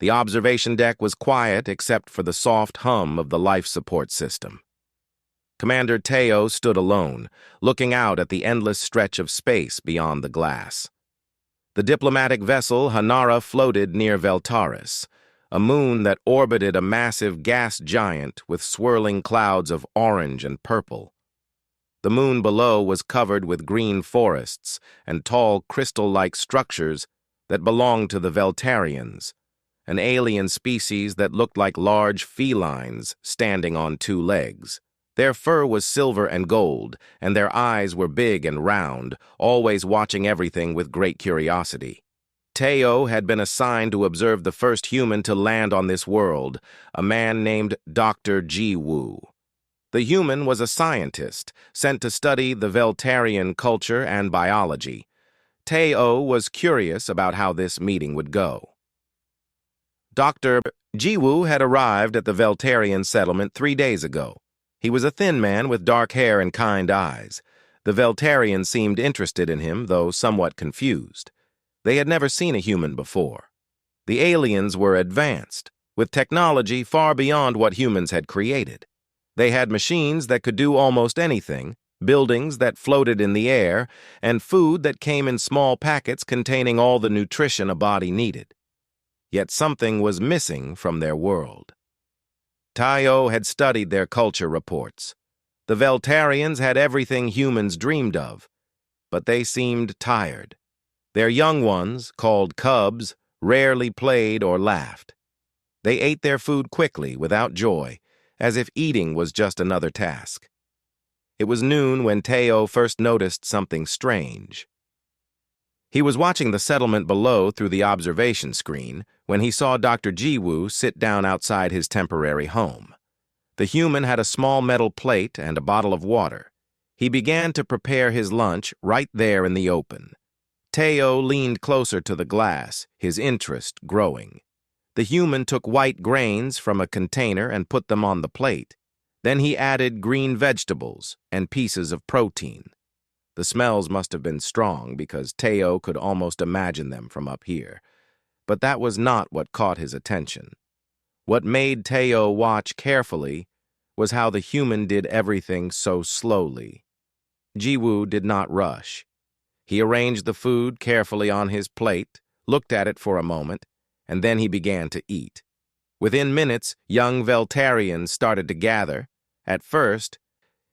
The observation deck was quiet except for the soft hum of the life support system. Commander Teo stood alone, looking out at the endless stretch of space beyond the glass. The diplomatic vessel Hanara floated near Veltaris, a moon that orbited a massive gas giant with swirling clouds of orange and purple. The moon below was covered with green forests and tall crystal-like structures that belonged to the Veltarians, an alien species that looked like large felines standing on two legs. Their fur was silver and gold, and their eyes were big and round, always watching everything with great curiosity. Teo had been assigned to observe the first human to land on this world, a man named Dr. Ji-Woo. The human was a scientist, sent to study the Veltarian culture and biology. Teo was curious about how this meeting would go. Dr. Ji-Woo had arrived at the Veltarian settlement 3 days ago. He was a thin man with dark hair and kind eyes. The Veltarians seemed interested in him, though somewhat confused. They had never seen a human before. The aliens were advanced, with technology far beyond what humans had created. They had machines that could do almost anything, buildings that floated in the air, and food that came in small packets containing all the nutrition a body needed. Yet something was missing from their world. Teo had studied their culture reports. The Veltarians had everything humans dreamed of, but they seemed tired. Their young ones, called cubs, rarely played or laughed. They ate their food quickly, without joy, as if eating was just another task. It was noon when Teo first noticed something strange. He was watching the settlement below through the observation screen when he saw Dr. Ji-Woo sit down outside his temporary home. The human had a small metal plate and a bottle of water. He began to prepare his lunch right there in the open. Teo leaned closer to the glass, his interest growing. The human took white grains from a container and put them on the plate. Then he added green vegetables and pieces of protein. The smells must have been strong because Teo could almost imagine them from up here. But that was not what caught his attention. What made Teo watch carefully was how the human did everything so slowly. Ji-Woo did not rush. He arranged the food carefully on his plate, looked at it for a moment, and then he began to eat. Within minutes, young Veltarians started to gather. At first,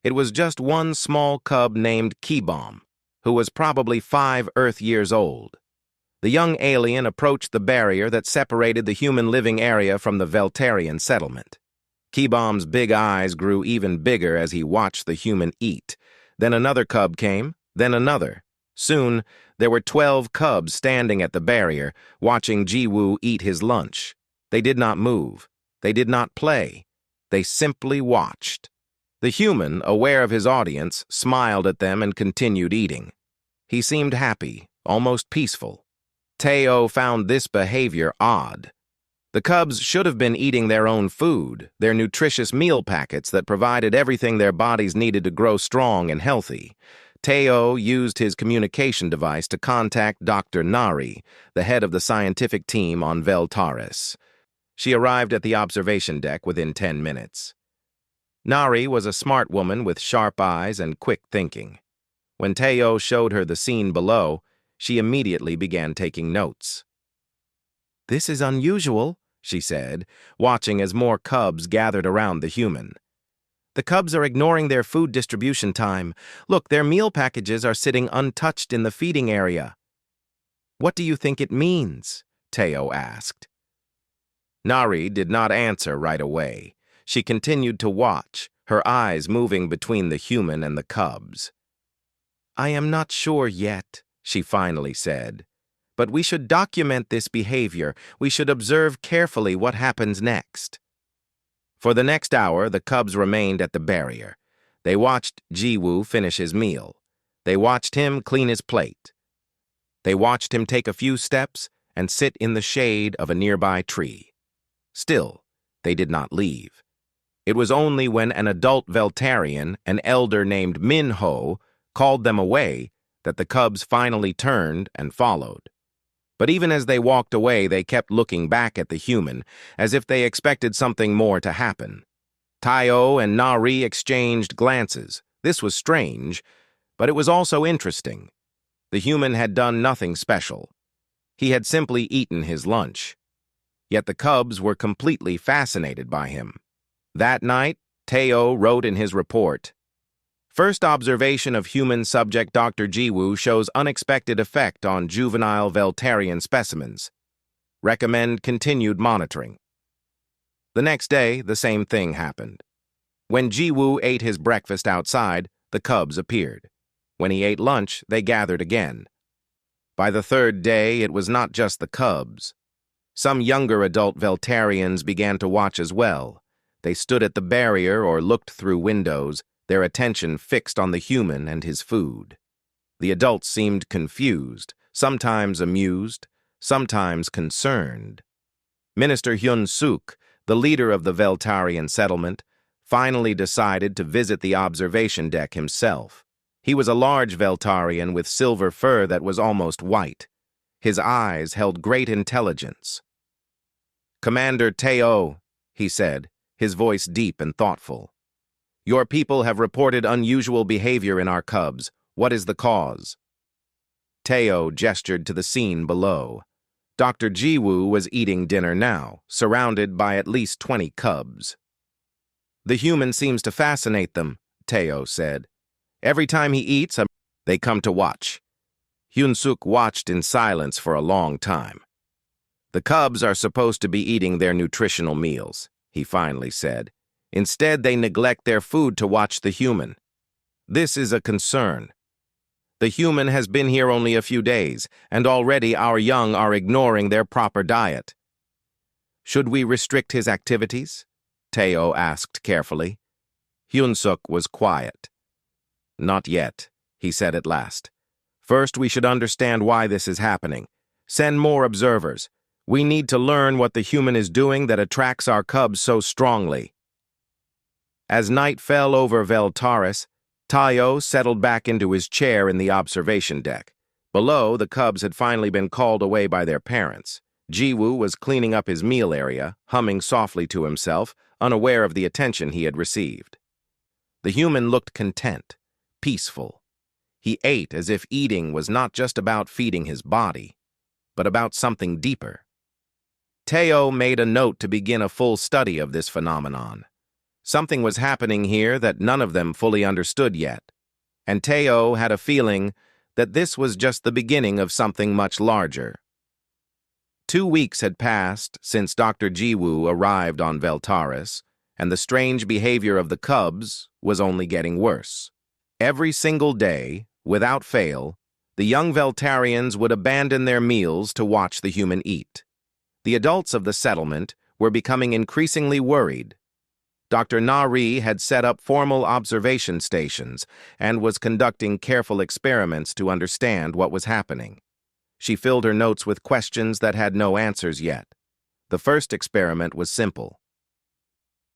it was just one small cub named Kibom, who was probably 5 Earth years old. The young alien approached the barrier that separated the human living area from the Veltarian settlement. Kibom's big eyes grew even bigger as he watched the human eat. Then another cub came, then another. Soon, there were 12 cubs standing at the barrier, watching Ji-Woo eat his lunch. They did not move. They did not play. They simply watched. The human, aware of his audience, smiled at them and continued eating. He seemed happy, almost peaceful. Teo found this behavior odd. The cubs should have been eating their own food, their nutritious meal packets that provided everything their bodies needed to grow strong and healthy. Teo used his communication device to contact Dr. Nari, the head of the scientific team on Veltaris. She arrived at the observation deck within 10 minutes. Nari was a smart woman with sharp eyes and quick thinking. When Teo showed her the scene below, she immediately began taking notes. "This is unusual," she said, watching as more cubs gathered around the human. "The cubs are ignoring their food distribution time. Look, their meal packages are sitting untouched in the feeding area." "What do you think it means?" Teo asked. Nari did not answer right away. She continued to watch, her eyes moving between the human and the cubs. "I am not sure yet," she finally said. "But we should document this behavior. We should observe carefully what happens next." For the next hour, the cubs remained at the barrier. They watched Ji-Woo finish his meal. They watched him clean his plate. They watched him take a few steps and sit in the shade of a nearby tree. Still, they did not leave. It was only when an adult Veltarian, an elder named Min-Ho, called them away that the cubs finally turned and followed. But even as they walked away, they kept looking back at the human, as if they expected something more to happen. Tayo and Nari exchanged glances. This was strange, but it was also interesting. The human had done nothing special. He had simply eaten his lunch. Yet the cubs were completely fascinated by him. That night, Tayo wrote in his report, "First observation of human subject Dr. Jiwoo shows unexpected effect on juvenile Veltarian specimens. Recommend continued monitoring." The next day, the same thing happened. When Jiwoo ate his breakfast outside, the cubs appeared. When he ate lunch, they gathered again. By the third day, it was not just the cubs. Some younger adult Veltarians began to watch as well. They stood at the barrier or looked through windows, their attention fixed on the human and his food. The adults seemed confused, sometimes amused, sometimes concerned. Minister Hyun-suk, the leader of the Veltarian settlement, finally decided to visit the observation deck himself. He was a large Veltarian with silver fur that was almost white. His eyes held great intelligence. "Commander Tayo," he said, his voice deep and thoughtful. "Your people have reported unusual behavior in our cubs. What is the cause?" Tayo gestured to the scene below. Dr. Jiwoo was eating dinner now, surrounded by at least 20 cubs. "The human seems to fascinate them," Tayo said. "Every time he eats, they come to watch." Hyun-suk watched in silence for a long time. "The cubs are supposed to be eating their nutritional meals," he finally said. "Instead, they neglect their food to watch the human. This is a concern. The human has been here only a few days, and already our young are ignoring their proper diet." "Should we restrict his activities?" Tayo asked carefully. Hyun-suk was quiet. "Not yet," he said at last. "First, we should understand why this is happening. Send more observers. We need to learn what the human is doing that attracts our cubs so strongly." As night fell over Veltaris, Tayo settled back into his chair in the observation deck. Below, the cubs had finally been called away by their parents. Jiwoo was cleaning up his meal area, humming softly to himself, unaware of the attention he had received. The human looked content, peaceful. He ate as if eating was not just about feeding his body, but about something deeper. Tayo made a note to begin a full study of this phenomenon. Something was happening here that none of them fully understood yet, and Tayo had a feeling that this was just the beginning of something much larger. 2 weeks had passed since Dr. Jiwoo arrived on Veltaris, and the strange behavior of the cubs was only getting worse. Every single day, without fail, the young Veltarians would abandon their meals to watch the human eat. The adults of the settlement were becoming increasingly worried. Dr. Nari had set up formal observation stations and was conducting careful experiments to understand what was happening. She filled her notes with questions that had no answers yet. The first experiment was simple.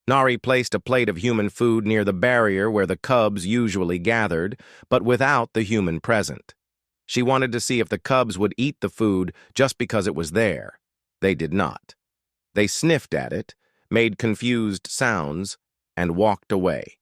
Nari placed a plate of human food near the barrier where the cubs usually gathered, but without the human present. She wanted to see if the cubs would eat the food just because it was there. They did not. They sniffed at it, made confused sounds, and walked away.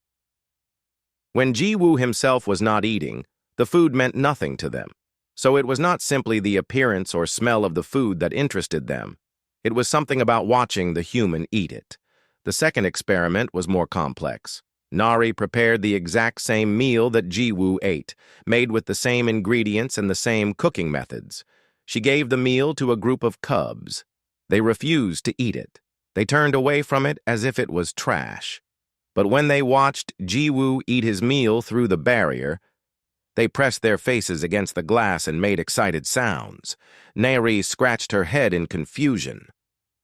When Jiwoo himself was not eating, the food meant nothing to them. So it was not simply the appearance or smell of the food that interested them. It was something about watching the human eat it. The second experiment was more complex. Nari prepared the exact same meal that Jiwoo ate, made with the same ingredients and the same cooking methods. She gave the meal to a group of cubs. They refused to eat it. They turned away from it as if it was trash. But when they watched Jiwoo eat his meal through the barrier, they pressed their faces against the glass and made excited sounds. Nari scratched her head in confusion.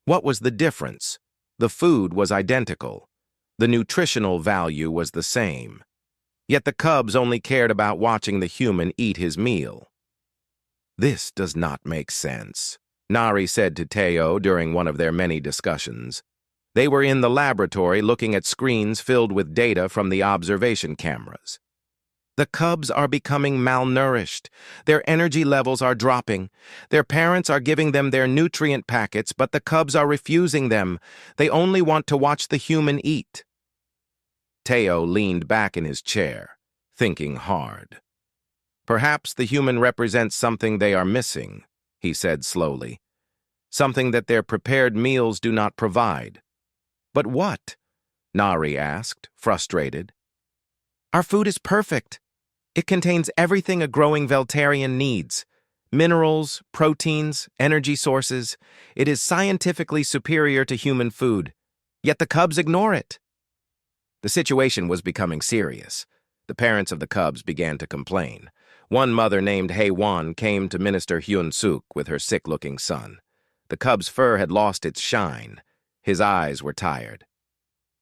What was the difference? The food was identical. The nutritional value was the same. Yet the cubs only cared about watching the human eat his meal. "This does not make sense," Nari said to Tayo during one of their many discussions. They were in the laboratory looking at screens filled with data from the observation cameras. The cubs are becoming malnourished. Their energy levels are dropping. Their parents are giving them their nutrient packets, but the cubs are refusing them. They only want to watch the human eat. Teo leaned back in his chair, thinking hard. Perhaps the human represents something they are missing, he said slowly. Something that their prepared meals do not provide. But what? Nari asked, frustrated. Our food is perfect. It contains everything a growing Veltarian needs. Minerals, proteins, energy sources. It is scientifically superior to human food. Yet the cubs ignore it. The situation was becoming serious. The parents of the cubs began to complain. One mother named Hei-Wan came to Minister Hyun-suk with her sick-looking son. The cub's fur had lost its shine. His eyes were tired.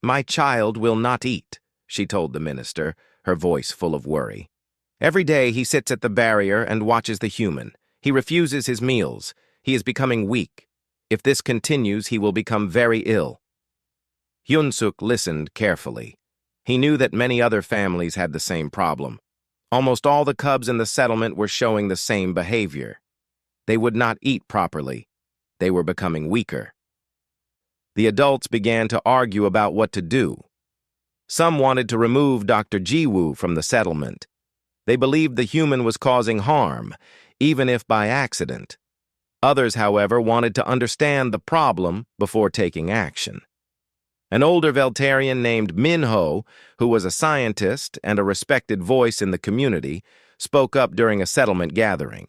My child will not eat, she told the minister, her voice full of worry. Every day he sits at the barrier and watches the human. He refuses his meals. He is becoming weak. If this continues, he will become very ill. Hyun-suk listened carefully. He knew that many other families had the same problem. Almost all the cubs in the settlement were showing the same behavior. They would not eat properly. They were becoming weaker. The adults began to argue about what to do. Some wanted to remove Dr. Ji-woo from the settlement. They believed the human was causing harm, even if by accident. Others, however, wanted to understand the problem before taking action. An older Veltarian named Min-ho, who was a scientist and a respected voice in the community, spoke up during a settlement gathering.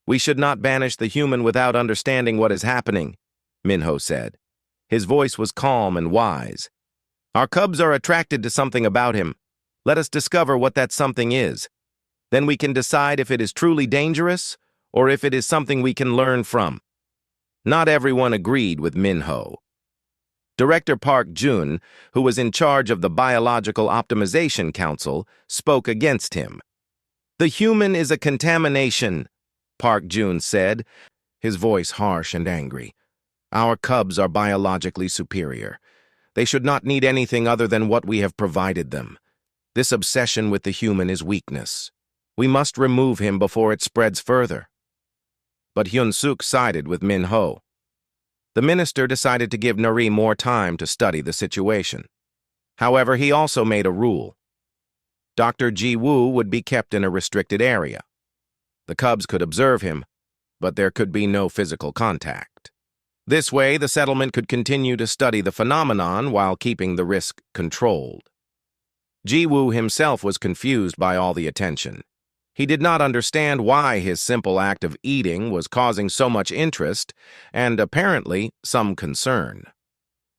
We should not banish the human without understanding what is happening, Min-ho said. His voice was calm and wise. Our cubs are attracted to something about him. Let us discover what that something is. Then we can decide if it is truly dangerous or if it is something we can learn from. Not everyone agreed with Min-ho. Director Park Jun, who was in charge of the Biological Optimization Council, spoke against him. The human is a contamination, Park Jun said, his voice harsh and angry. Our cubs are biologically superior. They should not need anything other than what we have provided them. This obsession with the human is weakness. We must remove him before it spreads further. But Hyun-suk sided with Min-ho. The minister decided to give Nari more time to study the situation. However, he also made a rule. Dr. Ji-woo would be kept in a restricted area. The cubs could observe him, but there could be no physical contact. This way, the settlement could continue to study the phenomenon while keeping the risk controlled. Ji-woo himself was confused by all the attention. He did not understand why his simple act of eating was causing so much interest and, apparently, some concern.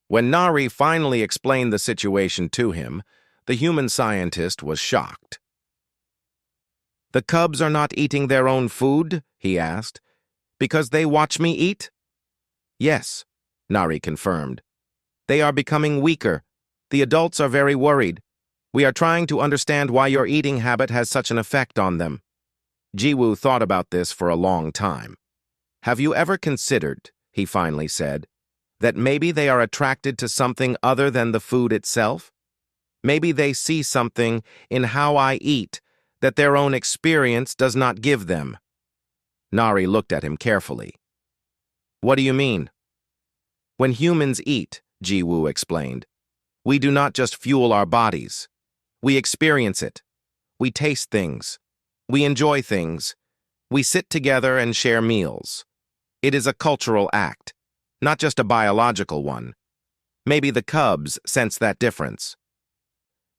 When Nari finally explained the situation to him, the human scientist was shocked. The cubs are not eating their own food, he asked, because they watch me eat? Yes, Nari confirmed. They are becoming weaker. The adults are very worried. We are trying to understand why your eating habit has such an effect on them. Ji-woo thought about this for a long time. Have you ever considered, he finally said, that maybe they are attracted to something other than the food itself? Maybe they see something in how I eat that their own experience does not give them. Nari looked at him carefully. What do you mean? When humans eat, Ji-woo explained, we do not just fuel our bodies. We experience it. We taste things. We enjoy things. We sit together and share meals. It is a cultural act, not just a biological one. Maybe the cubs sense that difference.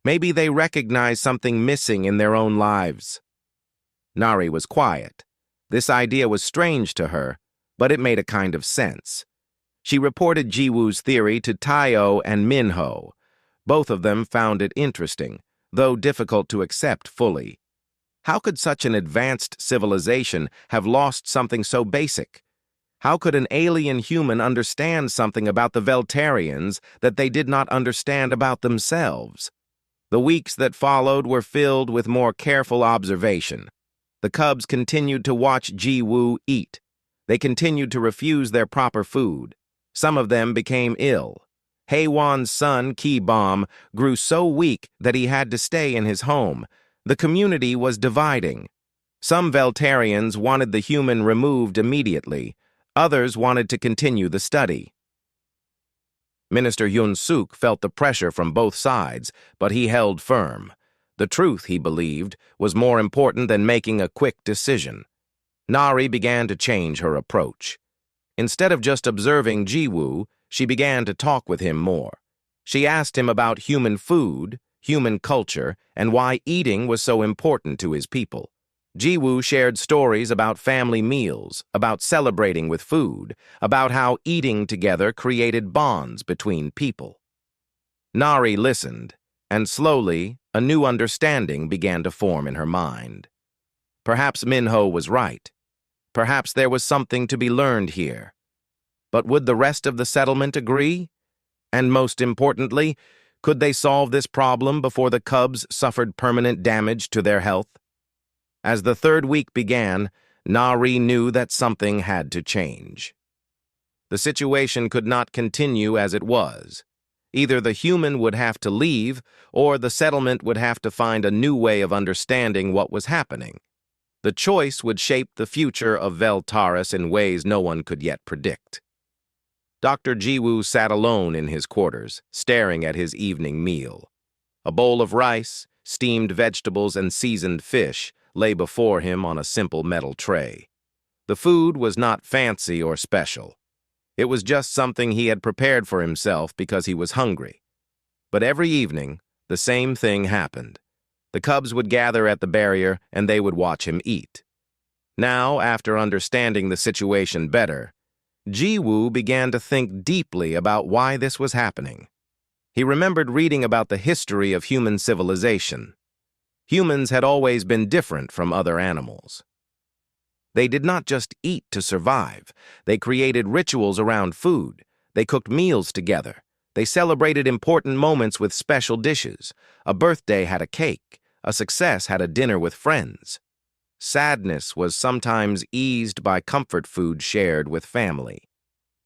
Maybe they recognize something missing in their own lives. Nari was quiet. This idea was strange to her, but it made a kind of sense. She reported Ji-woo's theory to Teo and Min-ho. Both of them found it interesting, though difficult to accept fully. How could such an advanced civilization have lost something so basic? How could an alien human understand something about the Veltarians that they did not understand about themselves? The weeks that followed were filled with more careful observation. The cubs continued to watch Ji-woo eat. They continued to refuse their proper food. Some of them became ill. Hei-Wan's son, Ki-bom, grew so weak that he had to stay in his home. The community was dividing. Some Veltarians wanted the human removed immediately. Others wanted to continue the study. Minister Yun Suk felt the pressure from both sides, but he held firm. The truth, he believed, was more important than making a quick decision. Nari began to change her approach. Instead of just observing Jiwoo, she began to talk with him more. She asked him about human food, human culture, and why eating was so important to his people. Jiwoo shared stories about family meals, about celebrating with food, about how eating together created bonds between people. Nari listened, and slowly, a new understanding began to form in her mind. Perhaps Minho was right. Perhaps there was something to be learned here. But would the rest of the settlement agree? And most importantly, could they solve this problem before the cubs suffered permanent damage to their health? As the third week began, Nari knew that something had to change. The situation could not continue as it was. Either the human would have to leave, or the settlement would have to find a new way of understanding what was happening. The choice would shape the future of Veltaris in ways no one could yet predict. Dr. Jiwoo sat alone in his quarters, staring at his evening meal. A bowl of rice, steamed vegetables, and seasoned fish lay before him on a simple metal tray. The food was not fancy or special. It was just something he had prepared for himself because he was hungry. But every evening, the same thing happened. The cubs would gather at the barrier and they would watch him eat. Now, after understanding the situation better, Jiwoo began to think deeply about why this was happening. He remembered reading about the history of human civilization. Humans had always been different from other animals. They did not just eat to survive. They created rituals around food. They cooked meals together. They celebrated important moments with special dishes. A birthday had a cake. A success had a dinner with friends. Sadness was sometimes eased by comfort food shared with family.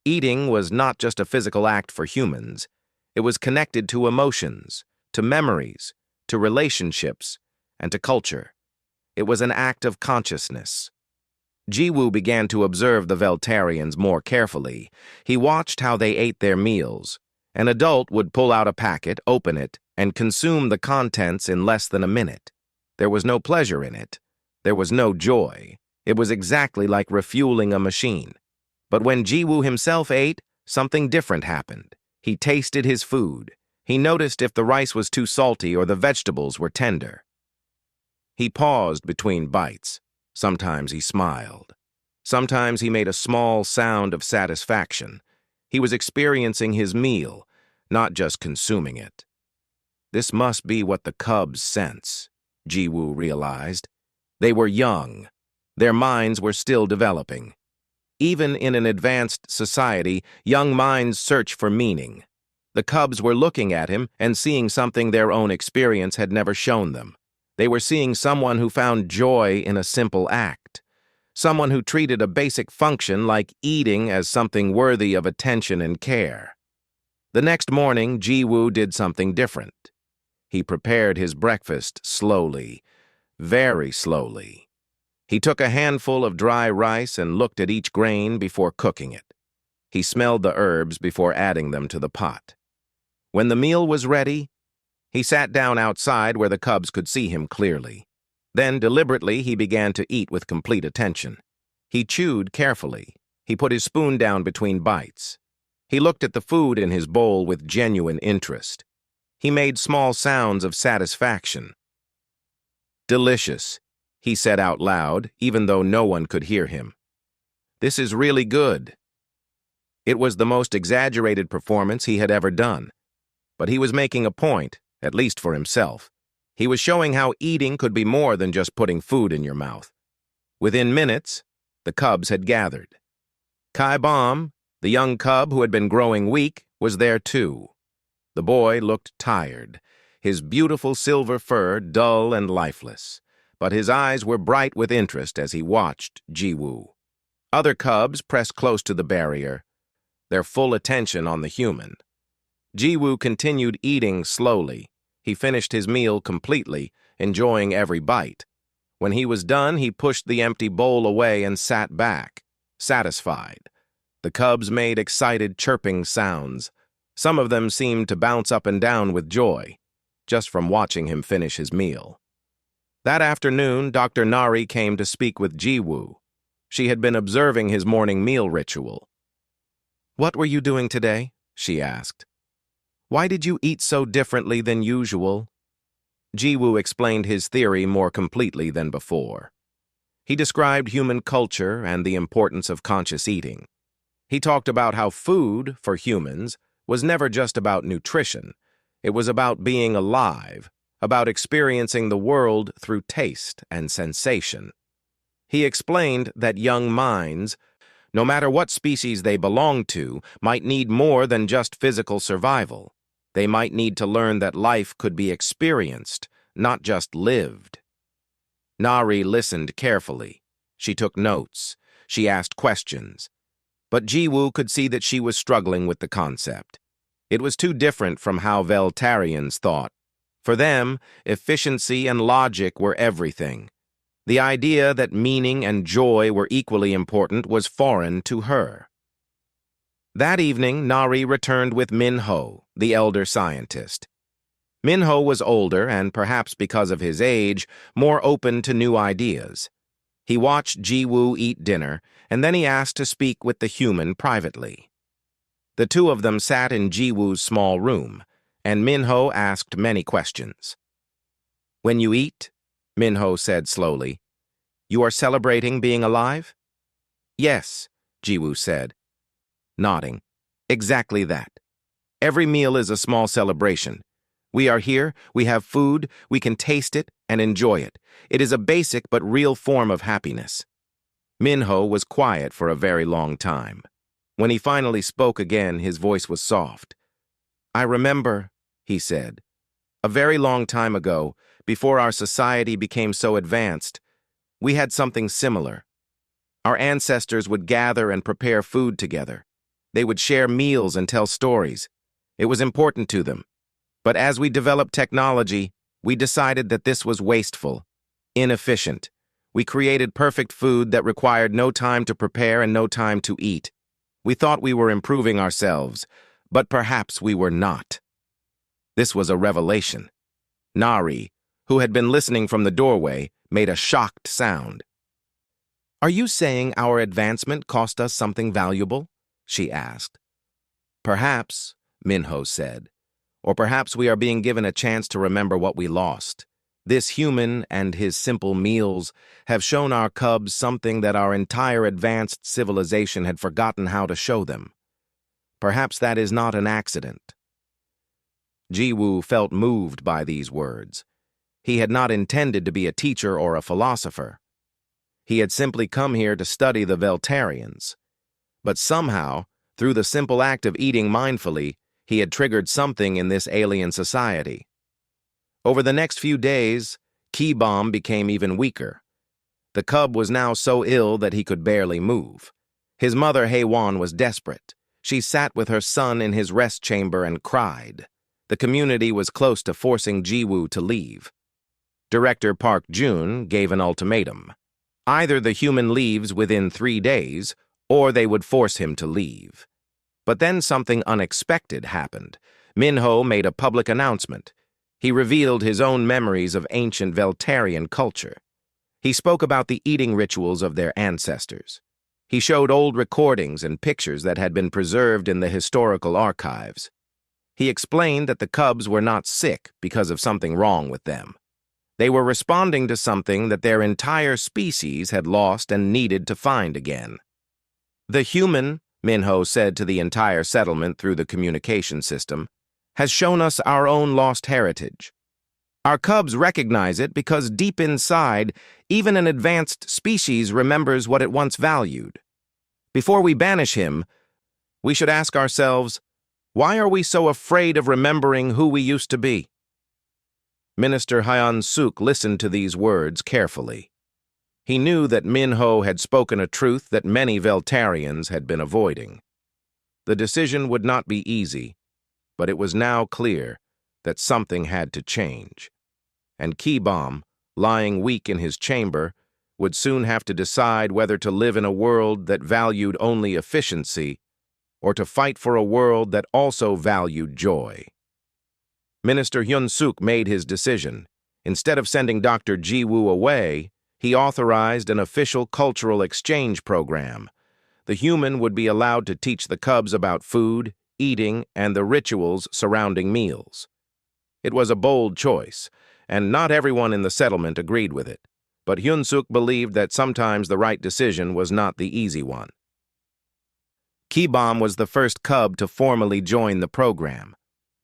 Eating was not just a physical act for humans. It was connected to emotions, to memories, to relationships, and to culture. It was an act of consciousness. Jiwoo began to observe the Veltarians more carefully. He watched how they ate their meals. An adult would pull out a packet, open it, and consume the contents in less than a minute. There was no pleasure in it. There was no joy. It was exactly like refueling a machine. But when Jiwoo himself ate, something different happened. He tasted his food. He noticed if the rice was too salty or the vegetables were tender. He paused between bites. Sometimes he smiled. Sometimes he made a small sound of satisfaction. He was experiencing his meal, not just consuming it. This must be what the cubs sense, Jiwoo realized. They were young. Their minds were still developing. Even in an advanced society, young minds search for meaning. The cubs were looking at him and seeing something their own experience had never shown them. They were seeing someone who found joy in a simple act. Someone who treated a basic function like eating as something worthy of attention and care. The next morning, Jiwoo did something different. He prepared his breakfast slowly, very slowly. He took a handful of dry rice and looked at each grain before cooking it. He smelled the herbs before adding them to the pot. When the meal was ready, he sat down outside where the cubs could see him clearly. Then, deliberately, he began to eat with complete attention. He chewed carefully. He put his spoon down between bites. He looked at the food in his bowl with genuine interest. He made small sounds of satisfaction. "Delicious," he said out loud, even though no one could hear him. "This is really good." It was the most exaggerated performance he had ever done. But he was making a point, at least for himself. He was showing how eating could be more than just putting food in your mouth. Within minutes, the cubs had gathered. Kai Bom, the young cub who had been growing weak, was there too. The boy looked tired, his beautiful silver fur dull and lifeless, but his eyes were bright with interest as he watched Jiwoo. Other cubs pressed close to the barrier, their full attention on the human. Jiwoo continued eating slowly. He finished his meal completely, enjoying every bite. When he was done, he pushed the empty bowl away and sat back, satisfied. The cubs made excited chirping sounds. Some of them seemed to bounce up and down with joy, just from watching him finish his meal. That afternoon, Dr. Nari came to speak with Jiwoo. She had been observing his morning meal ritual. "What were you doing today?" she asked. "Why did you eat so differently than usual?" Jiwoo explained his theory more completely than before. He described human culture and the importance of conscious eating. He talked about how food, for humans, was never just about nutrition. It was about being alive, about experiencing the world through taste and sensation. He explained that young minds, no matter what species they belong to, might need more than just physical survival. They might need to learn that life could be experienced, not just lived. Nari listened carefully. She took notes. She asked questions. But Jiwoo could see that she was struggling with the concept. It was too different from how Veltarians thought. For them, efficiency and logic were everything. The idea that meaning and joy were equally important was foreign to her. That evening, Nari returned with Min-ho, the elder scientist. Min-ho was older and, perhaps because of his age, more open to new ideas. He watched Jiwoo eat dinner, and then he asked to speak with the human privately. The two of them sat in Jiwoo's small room, and Min-ho asked many questions. "When you eat," Min-ho said slowly, "you are celebrating being alive?" "Yes," Jiwoo said, nodding. "Exactly that. Every meal is a small celebration. We are here, we have food, we can taste it and enjoy it. It is a basic but real form of happiness." Min-ho was quiet for a very long time. When he finally spoke again, his voice was soft. "I remember," he said, "a very long time ago, before our society became so advanced, we had something similar. Our ancestors would gather and prepare food together. They would share meals and tell stories. It was important to them. But as we developed technology, we decided that this was wasteful, inefficient. We created perfect food that required no time to prepare and no time to eat. We thought we were improving ourselves, but perhaps we were not." This was a revelation. Nari, who had been listening from the doorway, made a shocked sound. "Are you saying our advancement cost us something valuable?" she asked. "Perhaps," Min-ho said. "Or perhaps we are being given a chance to remember what we lost. This human and his simple meals have shown our cubs something that our entire advanced civilization had forgotten how to show them. Perhaps that is not an accident." Jiwoo felt moved by these words. He had not intended to be a teacher or a philosopher. He had simply come here to study the Veltarians. But somehow, through the simple act of eating mindfully, he had triggered something in this alien society. Over the next few days, Ki-Bomb became even weaker. The cub was now so ill that he could barely move. His mother, Haewon, was desperate. She sat with her son in his rest chamber and cried. The community was close to forcing Jiwoo to leave. Director Park Jun gave an ultimatum. Either the human leaves within 3 days, or they would force him to leave. But then something unexpected happened. Min-ho made a public announcement. He revealed his own memories of ancient Veltarian culture. He spoke about the eating rituals of their ancestors. He showed old recordings and pictures that had been preserved in the historical archives. He explained that the cubs were not sick because of something wrong with them. They were responding to something that their entire species had lost and needed to find again. "The human," Min-ho said to the entire settlement through the communication system, "has shown us our own lost heritage. Our cubs recognize it because deep inside, even an advanced species remembers what it once valued. Before we banish him, we should ask ourselves, why are we so afraid of remembering who we used to be?" Minister Hyun-suk listened to these words carefully. He knew that Min-ho had spoken a truth that many Veltarians had been avoiding. The decision would not be easy, but it was now clear that something had to change. and Keybomb, lying weak in his chamber, would soon have to decide whether to live in a world that valued only efficiency or to fight for a world that also valued joy. Minister Hyun-suk made his decision. Instead of sending Dr. Ji-woo away, he authorized an official cultural exchange program. The human would be allowed to teach the cubs about food, eating, and the rituals surrounding meals. It was a bold choice, and not everyone in the settlement agreed with it. But Hyun-suk believed that sometimes the right decision was not the easy one. Keybomb was the first cub to formally join the program.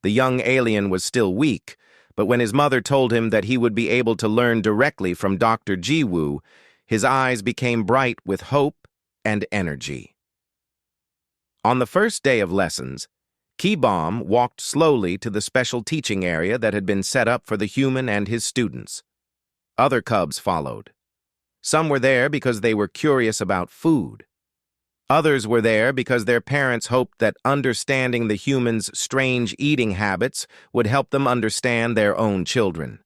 The young alien was still weak, but when his mother told him that he would be able to learn directly from Dr. Ji-woo, his eyes became bright with hope and energy. On the first day of lessons, Keybomb walked slowly to the special teaching area that had been set up for the human and his students. Other cubs followed. Some were there because they were curious about food. Others were there because their parents hoped that understanding the humans' strange eating habits would help them understand their own children.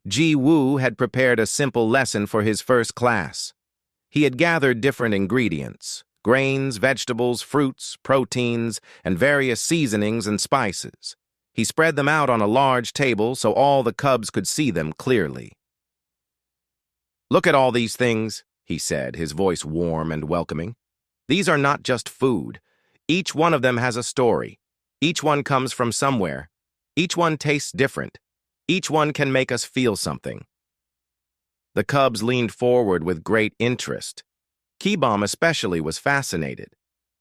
Ji-woo had prepared a simple lesson for his first class. He had gathered different ingredients: grains, vegetables, fruits, proteins, and various seasonings and spices. He spread them out on a large table so all the cubs could see them clearly. "Look at all these things," he said, his voice warm and welcoming. "These are not just food. Each one of them has a story. Each one comes from somewhere. Each one tastes different. Each one can make us feel something." The cubs leaned forward with great interest. Keybomb especially was fascinated.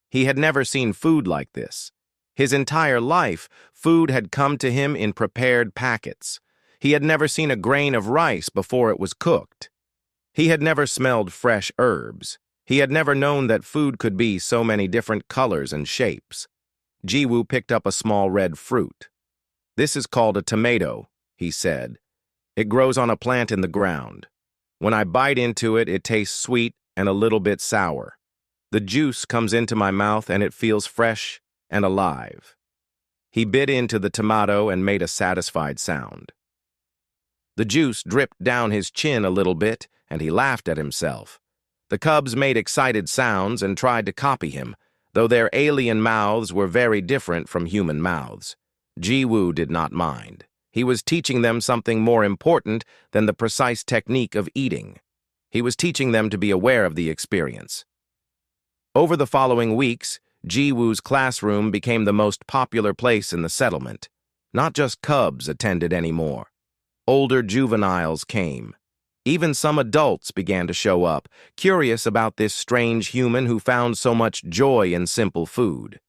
He had never seen food like this. His entire life, food had come to him in prepared packets. He had never seen a grain of rice before it was cooked. He had never smelled fresh herbs. He had never known that food could be so many different colors and shapes. Ji-woo picked up a small red fruit. "This is called a tomato," he said. "It grows on a plant in the ground. When I bite into it, it tastes sweet and a little bit sour. The juice comes into my mouth and it feels fresh and alive." He bit into the tomato and made a satisfied sound. The juice dripped down his chin a little bit, and he laughed at himself. The cubs made excited sounds and tried to copy him, though their alien mouths were very different from human mouths. Ji-woo did not mind. He was teaching them something more important than the precise technique of eating. He was teaching them to be aware of the experience. Over the following weeks, Ji-woo's classroom became the most popular place in the settlement. Not just cubs attended anymore. Older juveniles came. Even some adults began to show up, curious about this strange human who found so much joy in simple food.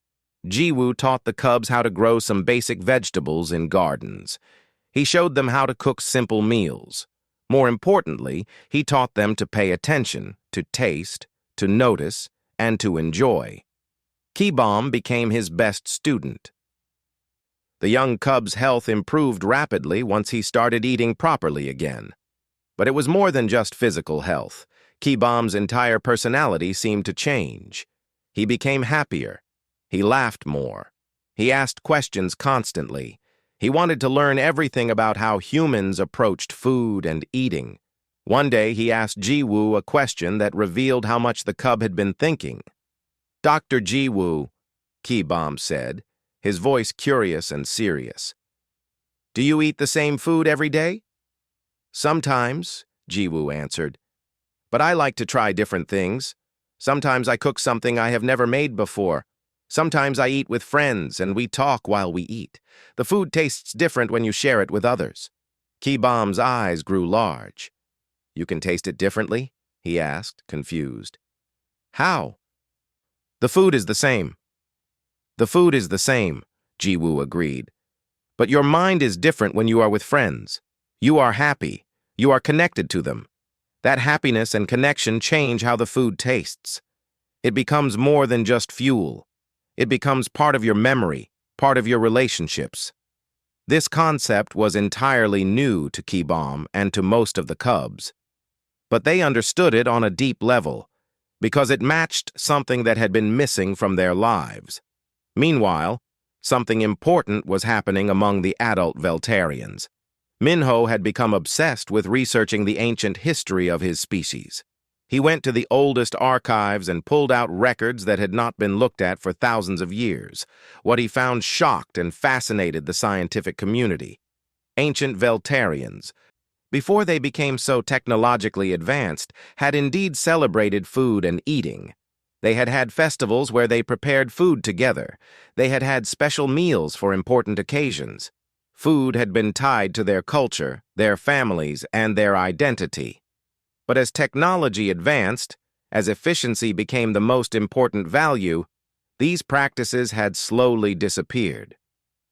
Ji-woo taught the cubs how to grow some basic vegetables in gardens. He showed them how to cook simple meals. More importantly, he taught them to pay attention, to taste, to notice, and to enjoy. Keybomb became his best student. The young cub's health improved rapidly once he started eating properly again. But it was more than just physical health. Keybomb's entire personality seemed to change. He became happier. He laughed more. He asked questions constantly. He wanted to learn everything about how humans approached food and eating. One day he asked Ji-woo a question that revealed how much the cub had been thinking. "Dr. Ji-woo," Keybomb said, his voice curious and serious, "do you eat the same food every day?" "Sometimes," Ji-woo answered, "but I like to try different things. Sometimes I cook something I have never made before. Sometimes I eat with friends and we talk while we eat. The food tastes different when you share it with others." Keybomb's eyes grew large. "You can taste it differently?" he asked, confused. "How?" "The food is the same." "The food is the same," Ji-woo agreed. "But your mind is different when you are with friends. You are happy. You are connected to them. That happiness and connection change how the food tastes. It becomes more than just fuel. It becomes part of your memory, part of your relationships." This concept was entirely new to Keybomb and to most of the cubs. But they understood it on a deep level, because it matched something that had been missing from their lives. Meanwhile, something important was happening among the adult Veltarians. Minho had become obsessed with researching the ancient history of his species. He went to the oldest archives and pulled out records that had not been looked at for thousands of years. What he found shocked and fascinated the scientific community. Ancient Veltarians, before they became so technologically advanced, had indeed celebrated food and eating. They had had festivals where they prepared food together. They had had special meals for important occasions. Food had been tied to their culture, their families, and their identity. But as technology advanced, as efficiency became the most important value, these practices had slowly disappeared.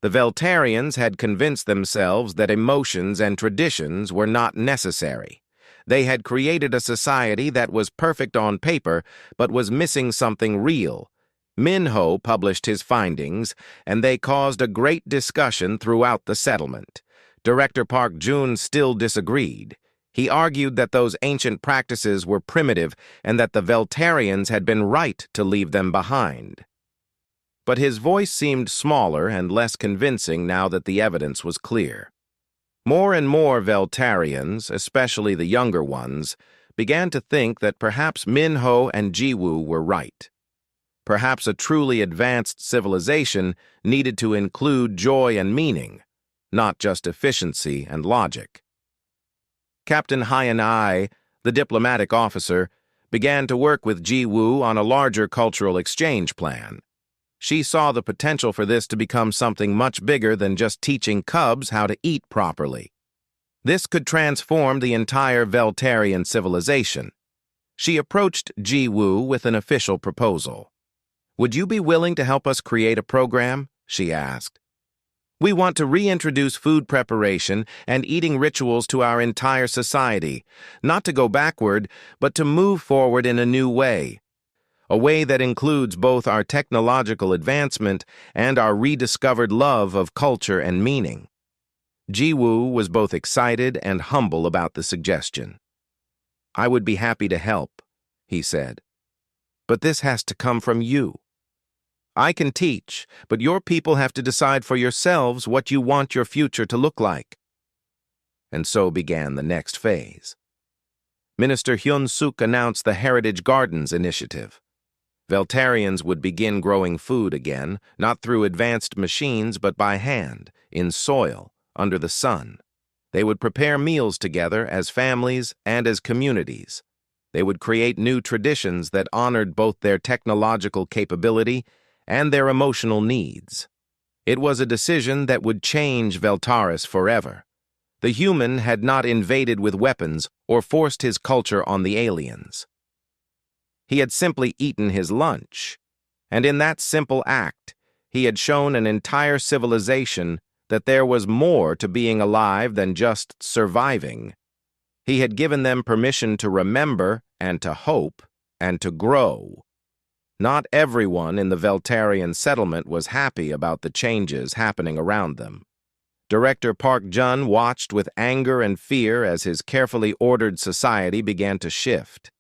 The Veltarians had convinced themselves that emotions and traditions were not necessary. They had created a society that was perfect on paper, but was missing something real. Minho published his findings, and they caused a great discussion throughout the settlement. Director Park Jun still disagreed. He argued that those ancient practices were primitive and that the Veltarians had been right to leave them behind. But his voice seemed smaller and less convincing now that the evidence was clear. More and more Veltarians, especially the younger ones, began to think that perhaps Minho and Jiwoo were right. Perhaps a truly advanced civilization needed to include joy and meaning, not just efficiency and logic. Captain Hyan-ai, the diplomatic officer, began to work with Jiwoo on a larger cultural exchange plan. She saw the potential for this to become something much bigger than just teaching cubs how to eat properly. This could transform the entire Veltarian civilization. She approached Jiwoo with an official proposal. "Would you be willing to help us create a program?" she asked. "We want to reintroduce food preparation and eating rituals to our entire society, not to go backward, but to move forward in a new way. A way that includes both our technological advancement and our rediscovered love of culture and meaning." Jiwoo was both excited and humble about the suggestion. "I would be happy to help," he said. "But this has to come from you. I can teach, but your people have to decide for yourselves what you want your future to look like." And so began the next phase. Minister Hyun-suk announced the Heritage Gardens initiative. Veltarians would begin growing food again, not through advanced machines but by hand, in soil, under the sun. They would prepare meals together as families and as communities. They would create new traditions that honored both their technological capability and their emotional needs. It was a decision that would change Veltaris forever. The human had not invaded with weapons or forced his culture on the aliens. He had simply eaten his lunch, and in that simple act, he had shown an entire civilization that there was more to being alive than just surviving. He had given them permission to remember and to hope and to grow. Not everyone in the Veltarian settlement was happy about the changes happening around them. Director Park Jun watched with anger and fear as his carefully ordered society began to shift.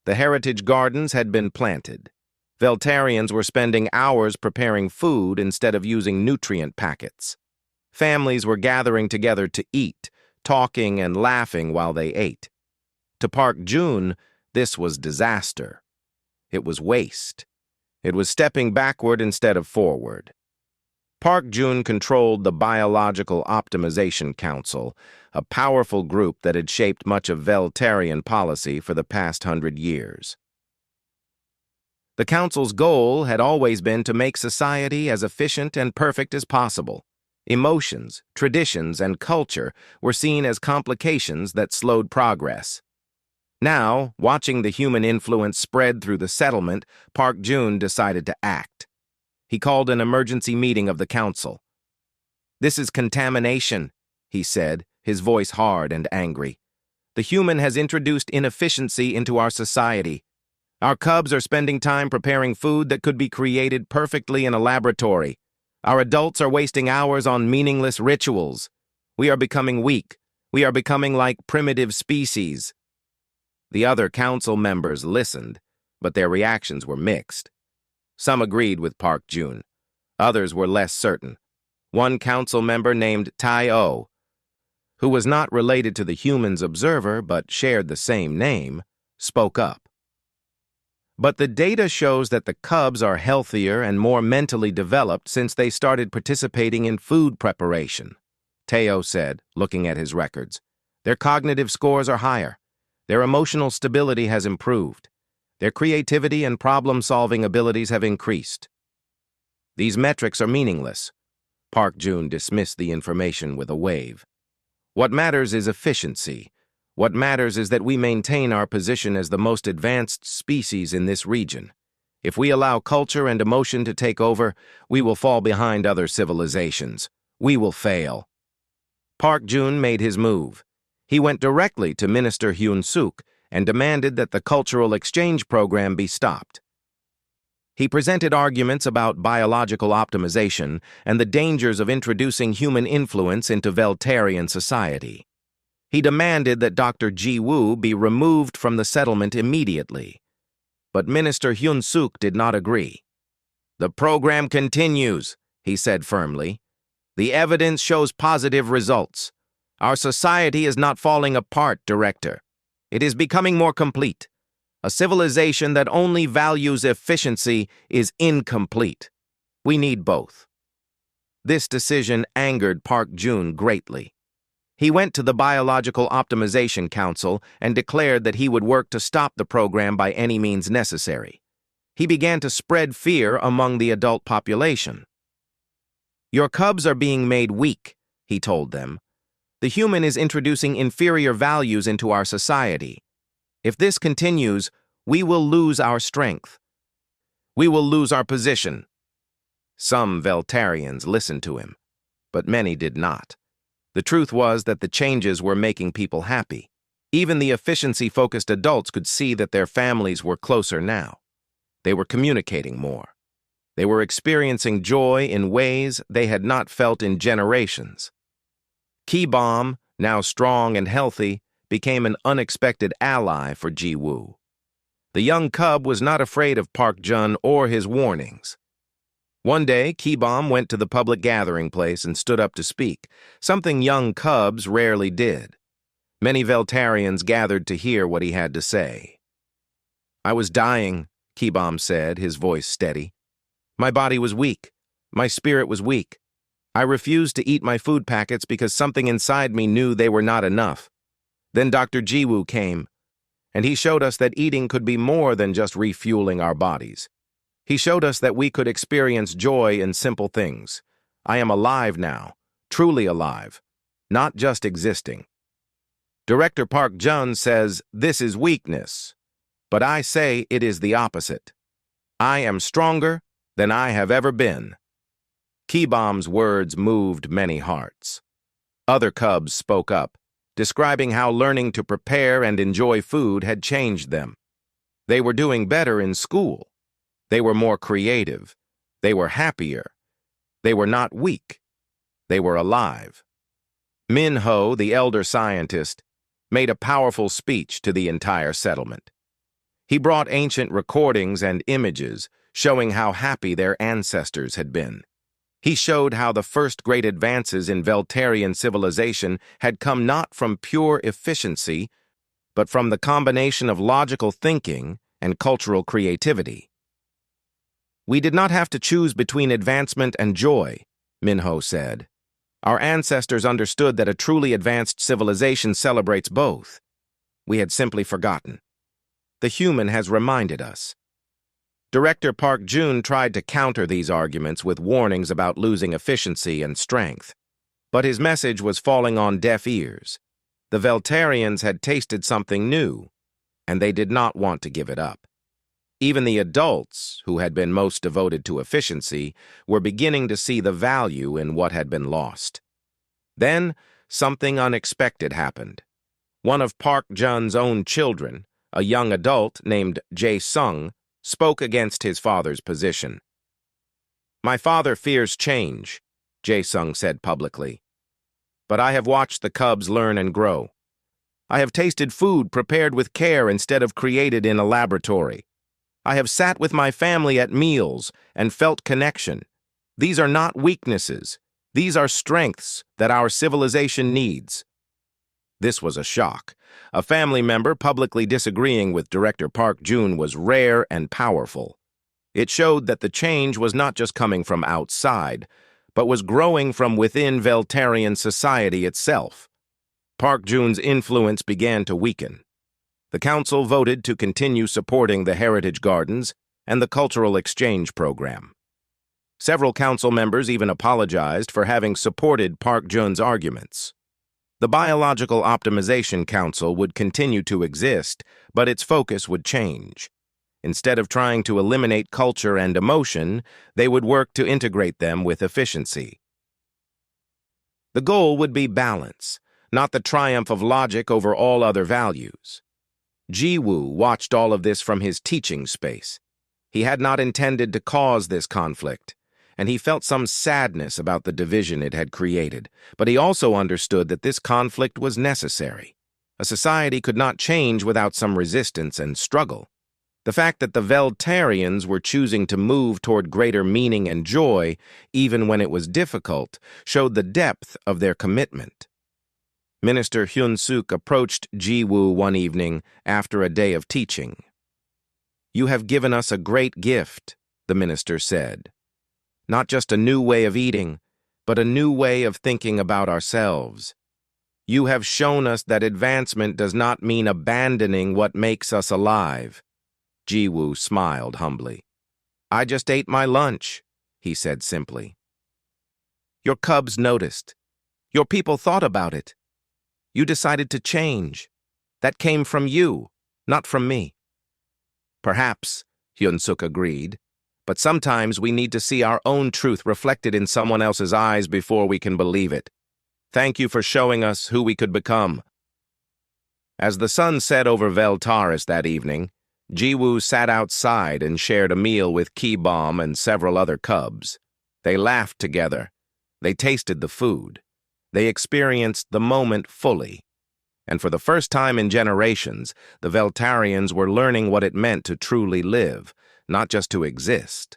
The Heritage Gardens had been planted. Veltarians were spending hours preparing food instead of using nutrient packets. Families were gathering together to eat, talking and laughing while they ate. To Park Jun, this was disaster. It was waste. It was stepping backward instead of forward. Park Jun controlled the Biological Optimization Council, a powerful group that had shaped much of Veltarian policy for the past 100 years. The council's goal had always been to make society as efficient and perfect as possible. Emotions, traditions, and culture were seen as complications that slowed progress. Now, watching the human influence spread through the settlement, Park Jun decided to act. He called an emergency meeting of the council. "This is contamination," he said, his voice hard and angry. "The human has introduced inefficiency into our society. Our cubs are spending time preparing food that could be created perfectly in a laboratory. Our adults are wasting hours on meaningless rituals. We are becoming weak. We are becoming like primitive species." The other council members listened, but their reactions were mixed. Some agreed with Park Jun. Others were less certain. One council member named Tai-O who was not related to the humans observer but shared the same name, spoke up. But the data shows that the cubs are healthier and more mentally developed since they started participating in food preparation, Teo said, looking at his records. Their cognitive scores are higher. Their emotional stability has improved. Their creativity and problem-solving abilities have increased. These metrics are meaningless. Park Jun dismissed the information with a wave. What matters is efficiency. What matters is that we maintain our position as the most advanced species in this region. If we allow culture and emotion to take over, we will fall behind other civilizations. We will fail. Park Jun made his move. He went directly to Minister Hyun Suk and demanded that the cultural exchange program be stopped. He presented arguments about biological optimization and the dangers of introducing human influence into Veltarian society. He demanded that Dr. Ji Woo be removed from the settlement immediately. But Minister Hyun Suk did not agree. The program continues, he said firmly. The evidence shows positive results. Our society is not falling apart, Director. It is becoming more complete. A civilization that only values efficiency is incomplete. We need both. This decision angered Park Jun greatly. He went to the Biological Optimization Council and declared that he would work to stop the program by any means necessary. He began to spread fear among the adult population. Your cubs are being made weak, he told them. The human is introducing inferior values into our society. If this continues, we will lose our strength. We will lose our position. Some Veltarians listened to him, but many did not. The truth was that the changes were making people happy. Even the efficiency-focused adults could see that their families were closer now. They were communicating more. They were experiencing joy in ways they had not felt in generations. Ki-Bomb, now strong and healthy, became an unexpected ally for Ji Woo. The young cub was not afraid of Park Jun or his warnings. One day, Ki-Bomb went to the public gathering place and stood up to speak, something young cubs rarely did. Many Veltarians gathered to hear what he had to say. I was dying, Ki-Bomb said, his voice steady. My body was weak. My spirit was weak. I refused to eat my food packets because something inside me knew they were not enough. Then Dr. Ji Woo came, and he showed us that eating could be more than just refueling our bodies. He showed us that we could experience joy in simple things. I am alive now, truly alive, not just existing. Director Park Jun says this is weakness, but I say it is the opposite. I am stronger than I have ever been. Ki-Bomb's words moved many hearts. Other cubs spoke up, describing how learning to prepare and enjoy food had changed them. They were doing better in school. They were more creative. They were happier. They were not weak. They were alive. Min Ho, the elder scientist, made a powerful speech to the entire settlement. He brought ancient recordings and images showing how happy their ancestors had been. He showed how the first great advances in Veltarian civilization had come not from pure efficiency, but from the combination of logical thinking and cultural creativity. We did not have to choose between advancement and joy, Min Ho said. Our ancestors understood that a truly advanced civilization celebrates both. We had simply forgotten. The human has reminded us. Director Park Jun tried to counter these arguments with warnings about losing efficiency and strength. But his message was falling on deaf ears. The Veltarians had tasted something new, and they did not want to give it up. Even the adults, who had been most devoted to efficiency, were beginning to see the value in what had been lost. Then, something unexpected happened. One of Park Jun's own children, a young adult named Jae-sung, spoke against his father's position. My father fears change, Jae-sung said publicly. But I have watched the cubs learn and grow. I have tasted food prepared with care instead of created in a laboratory. I have sat with my family at meals and felt connection. These are not weaknesses. These are strengths that our civilization needs. This was a shock. A family member publicly disagreeing with director Park Joon was rare and powerful. It showed that the change was not just coming from outside, but was growing from within Veltarian society itself. Park Joon's influence began to weaken. The council voted to continue supporting the Heritage Gardens and the Cultural Exchange Program. Several council members even apologized for having supported Park Joon's arguments. The Biological Optimization Council would continue to exist, but its focus would change. Instead of trying to eliminate culture and emotion, they would work to integrate them with efficiency. The goal would be balance, not the triumph of logic over all other values. Ji-woo watched all of this from his teaching space. He had not intended to cause this conflict, and he felt some sadness about the division it had created, but he also understood that this conflict was necessary. A society could not change without some resistance and struggle. The fact that the Veltarians were choosing to move toward greater meaning and joy, even when it was difficult, showed the depth of their commitment. Minister Hyun-suk approached Ji-woo one evening after a day of teaching. "You have given us a great gift," the minister said. "Not just a new way of eating, but a new way of thinking about ourselves. You have shown us that advancement does not mean abandoning what makes us alive." Ji-woo smiled humbly. "I just ate my lunch," he said simply. "Your cubs noticed. Your people thought about it. You decided to change. That came from you, not from me." "Perhaps," Hyun-suk agreed, "but sometimes we need to see our own truth reflected in someone else's eyes before we can believe it. Thank you for showing us who we could become." As the sun set over Veltaris that evening, Ji-woo sat outside and shared a meal with Ki-Bomb and several other cubs. They laughed together. They tasted the food. They experienced the moment fully. And for the first time in generations, the Veltarians were learning what it meant to truly live, not just to exist.